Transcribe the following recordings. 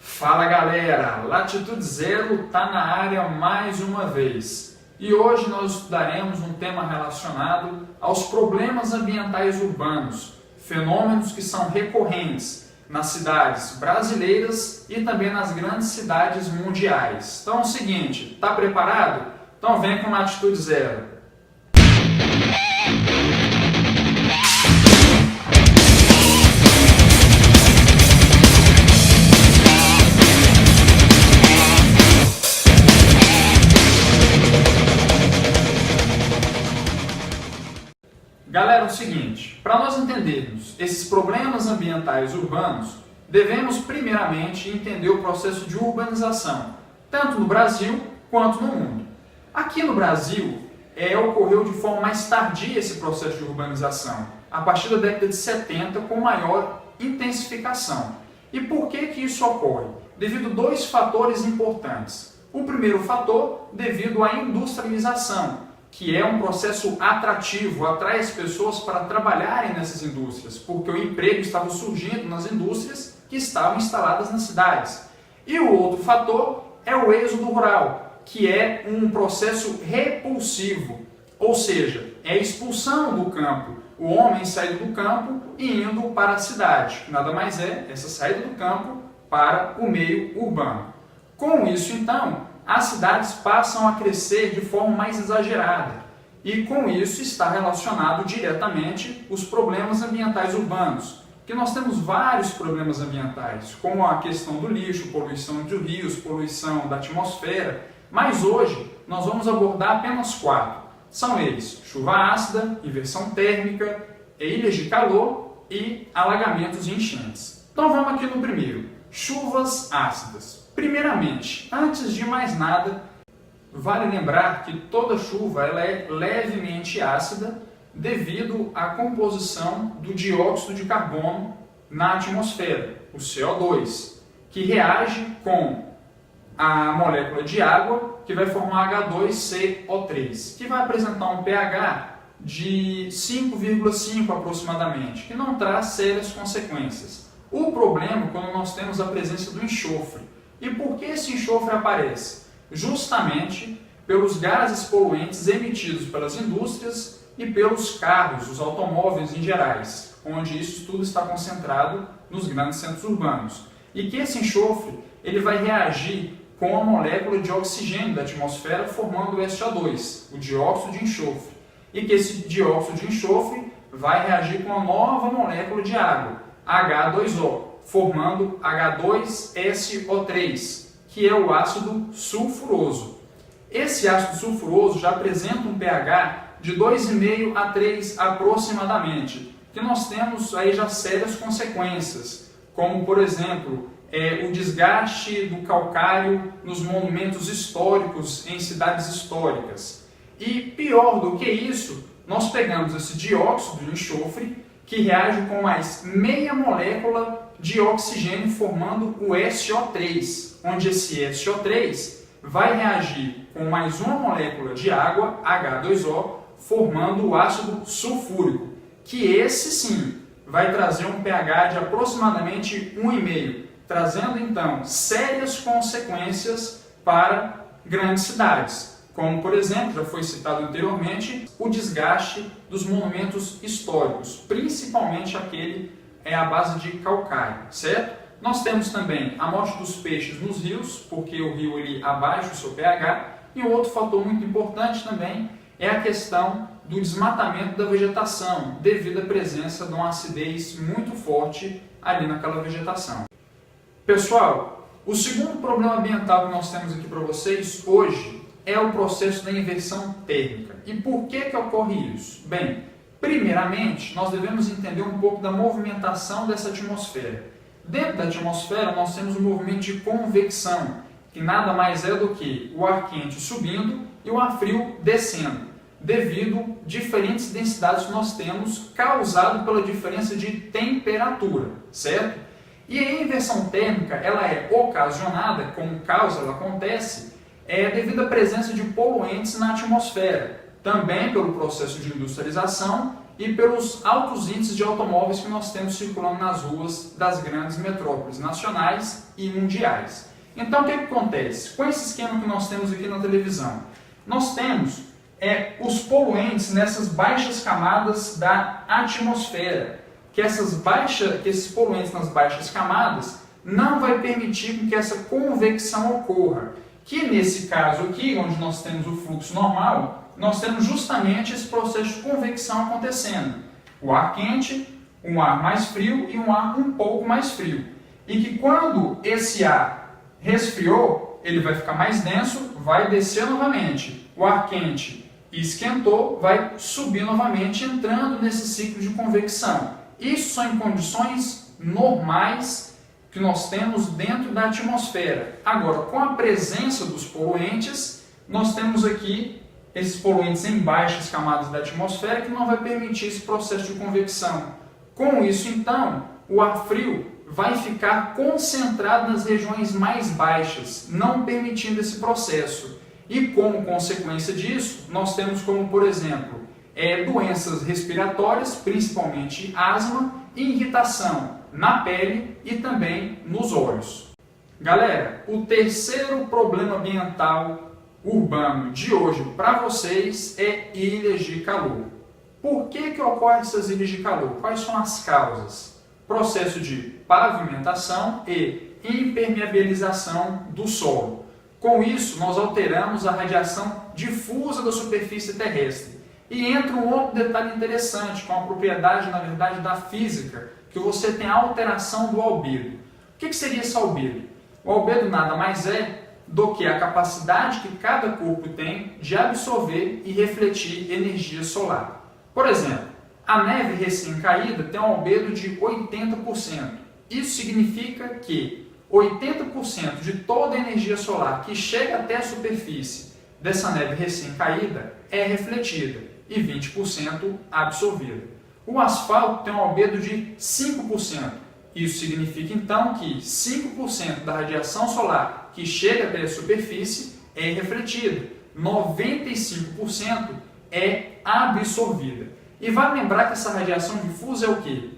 Fala galera, Latitude Zero está na área mais uma vez e hoje nós estudaremos um tema relacionado aos problemas ambientais urbanos, fenômenos que são recorrentes nas cidades brasileiras e também nas grandes cidades mundiais. Então é o seguinte, está preparado? Então vem com Latitude Zero. Galera, é o seguinte, para nós entendermos esses problemas ambientais urbanos, devemos primeiramente entender o processo de urbanização, tanto no Brasil quanto no mundo. Aqui no Brasil, ocorreu de forma mais tardia esse processo de urbanização, a partir da década de 70, com maior intensificação. E por que isso ocorre? Devido a dois fatores importantes. O primeiro fator, devido à industrialização, que é um processo atrativo, atrai as pessoas para trabalharem nessas indústrias, porque o emprego estava surgindo nas indústrias que estavam instaladas nas cidades. E o outro fator é o êxodo rural, que é um processo repulsivo, ou seja, é a expulsão do campo, o homem saindo do campo e indo para a cidade, que nada mais é essa saída do campo para o meio urbano. Com isso, então, as cidades passam a crescer de forma mais exagerada e com isso está relacionado diretamente os problemas ambientais urbanos, que nós temos vários problemas ambientais, como a questão do lixo, poluição de rios, poluição da atmosfera, mas hoje nós vamos abordar apenas 4. São eles: chuva ácida, inversão térmica, ilhas de calor e alagamentos e enchentes. Então vamos aqui no primeiro, chuvas ácidas. Primeiramente, antes de mais nada, vale lembrar que toda chuva ela é levemente ácida devido à composição do dióxido de carbono na atmosfera, o CO2, que reage com a molécula de água, que vai formar H2CO3, que vai apresentar um pH de 5,5 aproximadamente, que não traz sérias consequências. O problema é quando nós temos a presença do enxofre. E por que esse enxofre aparece? Justamente pelos gases poluentes emitidos pelas indústrias e pelos carros, os automóveis em gerais, onde isso tudo está concentrado nos grandes centros urbanos. E que esse enxofre ele vai reagir com a molécula de oxigênio da atmosfera formando o SO2, o dióxido de enxofre. E que esse dióxido de enxofre vai reagir com a nova molécula de água, H2O, formando H2SO3, que é o ácido sulfuroso. Esse ácido sulfuroso já apresenta um pH de 2,5 a 3 aproximadamente, que nós temos aí já sérias consequências, como por exemplo, o desgaste do calcário nos monumentos históricos em cidades históricas. E pior do que isso, nós pegamos esse dióxido de enxofre que reage com mais meia molécula de oxigênio formando o SO3, onde esse SO3 vai reagir com mais uma molécula de água, H2O, formando o ácido sulfúrico, que esse sim vai trazer um pH de aproximadamente 1,5, trazendo então sérias consequências para grandes cidades, como por exemplo, já foi citado anteriormente, o desgaste dos monumentos históricos, principalmente aquele à base de calcário, certo? Nós temos também a morte dos peixes nos rios, porque o rio ele abaixa o seu pH, e um outro fator muito importante também é a questão do desmatamento da vegetação, devido à presença de uma acidez muito forte ali naquela vegetação. Pessoal, o segundo problema ambiental que nós temos aqui para vocês hoje é o processo da inversão térmica. E por que ocorre isso? Bem, primeiramente, nós devemos entender um pouco da movimentação dessa atmosfera. Dentro da atmosfera, nós temos um movimento de convecção, que nada mais é do que o ar quente subindo e o ar frio descendo, devido a diferentes densidades que nós temos, causado pela diferença de temperatura, certo? E a inversão térmica, ela é ocasionada, como causa ela acontece, devido à presença de poluentes na atmosfera, também pelo processo de industrialização e pelos altos índices de automóveis que nós temos circulando nas ruas das grandes metrópoles nacionais e mundiais. Então, o que acontece? Com esse esquema que nós temos aqui na televisão, nós temos os poluentes nessas baixas camadas da atmosfera, que esses poluentes nas baixas camadas não vai permitir que essa convecção ocorra, que nesse caso aqui, onde nós temos o fluxo normal, nós temos justamente esse processo de convecção acontecendo. O ar quente, um ar mais frio e um ar um pouco mais frio. E que quando esse ar resfriou, ele vai ficar mais denso, vai descer novamente. O ar quente esquentou, vai subir novamente, entrando nesse ciclo de convecção. Isso são em condições normais que nós temos dentro da atmosfera. Agora, com a presença dos poluentes, nós temos aqui esses poluentes em baixas camadas da atmosfera que não vai permitir esse processo de convecção. Com isso, então, o ar frio vai ficar concentrado nas regiões mais baixas, não permitindo esse processo. E como consequência disso, nós temos como, por exemplo, doenças respiratórias, principalmente asma, e irritação na pele e também nos olhos. Galera, o terceiro problema ambiental urbano de hoje para vocês é ilhas de calor. Por que ocorrem essas ilhas de calor? Quais são as causas? Processo de pavimentação e impermeabilização do solo. Com isso, nós alteramos a radiação difusa da superfície terrestre. E entra um outro detalhe interessante, que é uma propriedade, na verdade, da física, que você tem a alteração do albedo. O que seria esse albedo? O albedo nada mais é do que a capacidade que cada corpo tem de absorver e refletir energia solar. Por exemplo, a neve recém-caída tem um albedo de 80%. Isso significa que 80% de toda a energia solar que chega até a superfície dessa neve recém-caída é refletida e 20% absorvida. O asfalto tem um albedo de 5%. Isso significa então que 5% da radiação solar que chega até a superfície é refletida, 95% é absorvida. E vale lembrar que essa radiação difusa é o quê?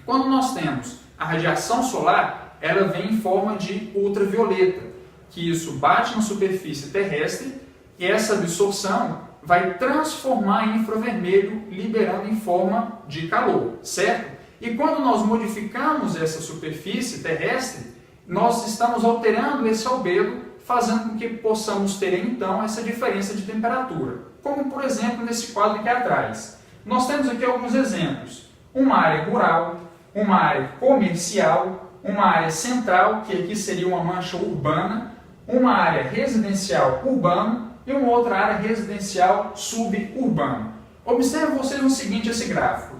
Quando nós temos a radiação solar, ela vem em forma de ultravioleta, que isso bate na superfície terrestre e essa absorção vai transformar em infravermelho, liberando em forma de calor, certo? E quando nós modificamos essa superfície terrestre, nós estamos alterando esse albedo, fazendo com que possamos ter então essa diferença de temperatura. Como por exemplo nesse quadro aqui atrás. Nós temos aqui alguns exemplos. Uma área rural, uma área comercial, uma área central, que aqui seria uma mancha urbana, uma área residencial urbana e uma outra área residencial suburbana. Observe vocês o seguinte, esse gráfico,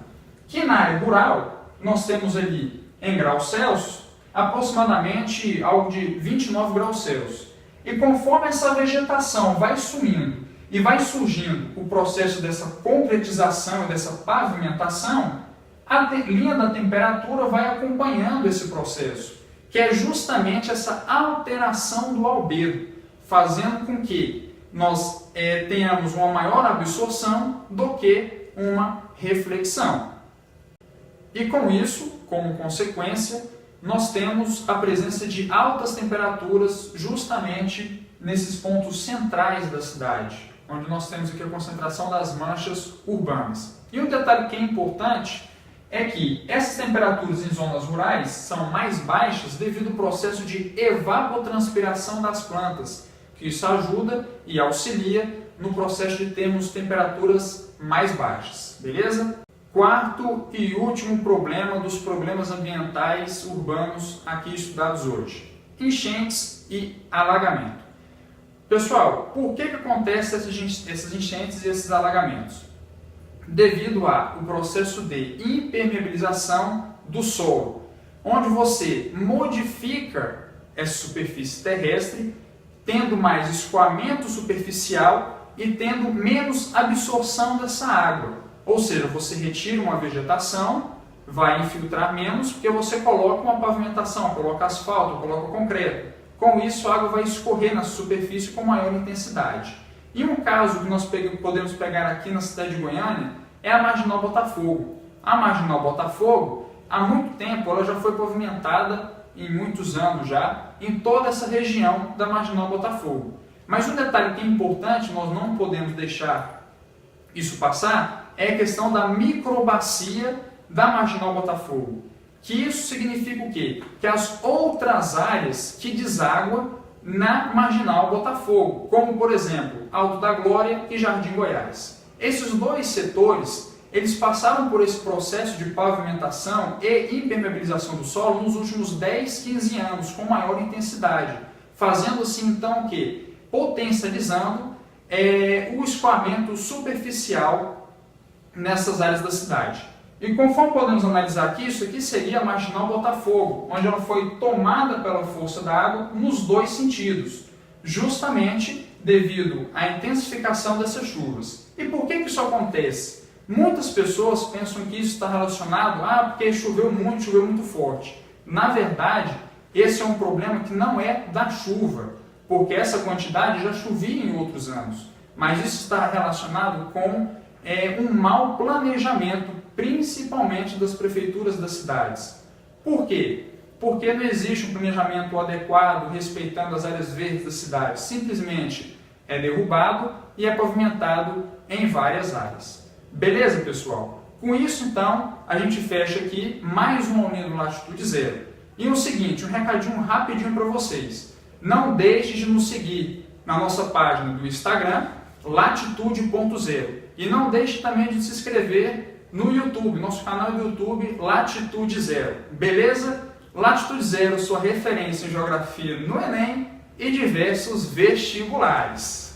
que na área rural nós temos ali em graus Celsius aproximadamente algo de 29 graus Celsius. E conforme essa vegetação vai sumindo e vai surgindo o processo dessa concretização e dessa pavimentação, a linha da temperatura vai acompanhando esse processo, que é justamente essa alteração do albedo, fazendo com que nós tenhamos uma maior absorção do que uma reflexão. E com isso, como consequência, nós temos a presença de altas temperaturas justamente nesses pontos centrais da cidade, onde nós temos aqui a concentração das manchas urbanas. E um detalhe que é importante é que essas temperaturas em zonas rurais são mais baixas devido ao processo de evapotranspiração das plantas, que isso ajuda e auxilia no processo de termos temperaturas mais baixas, beleza? Quarto e último problema dos problemas ambientais urbanos aqui estudados hoje: enchentes e alagamento. Pessoal, por que acontecem essas enchentes e esses alagamentos? Devido ao processo de impermeabilização do solo, onde você modifica essa superfície terrestre, tendo mais escoamento superficial e tendo menos absorção dessa água. Ou seja, você retira uma vegetação, vai infiltrar menos, porque você coloca uma pavimentação, coloca asfalto, coloca concreto. Com isso, a água vai escorrer na superfície com maior intensidade. E um caso que nós podemos pegar aqui na cidade de Goiânia é a Marginal Botafogo. A Marginal Botafogo, há muito tempo, ela já foi pavimentada, em muitos anos já, em toda essa região da Marginal Botafogo. Mas um detalhe que é importante, nós não podemos deixar isso passar, é a questão da microbacia da Marginal Botafogo. Que isso significa o quê? Que as outras áreas que desaguam na Marginal Botafogo, como por exemplo, Alto da Glória e Jardim Goiás. Esses dois setores, eles passaram por esse processo de pavimentação e impermeabilização do solo nos últimos 10, 15 anos, com maior intensidade, fazendo assim então o quê? Potencializando o escoamento superficial nessas áreas da cidade. E conforme podemos analisar aqui, isso aqui seria a Marginal Botafogo, onde ela foi tomada pela força da água nos dois sentidos, justamente devido à intensificação dessas chuvas. E por que isso acontece? Muitas pessoas pensam que isso está relacionado porque choveu muito forte. Na verdade, esse é um problema que não é da chuva, porque essa quantidade já chovia em outros anos, mas isso está relacionado com um mau planejamento, principalmente das prefeituras das cidades. Por quê? Porque não existe um planejamento adequado, respeitando as áreas verdes da cidade. Simplesmente é derrubado e é pavimentado em várias áreas. Beleza, pessoal? Com isso, então, a gente fecha aqui mais uma aulinha do Latitude Zero. E o seguinte, um recadinho rapidinho para vocês. Não deixe de nos seguir na nossa página do Instagram, latitude.zero. E não deixe também de se inscrever no YouTube, nosso canal do YouTube, Latitude Zero. Beleza? Latitude Zero, sua referência em geografia no Enem e diversos vestibulares.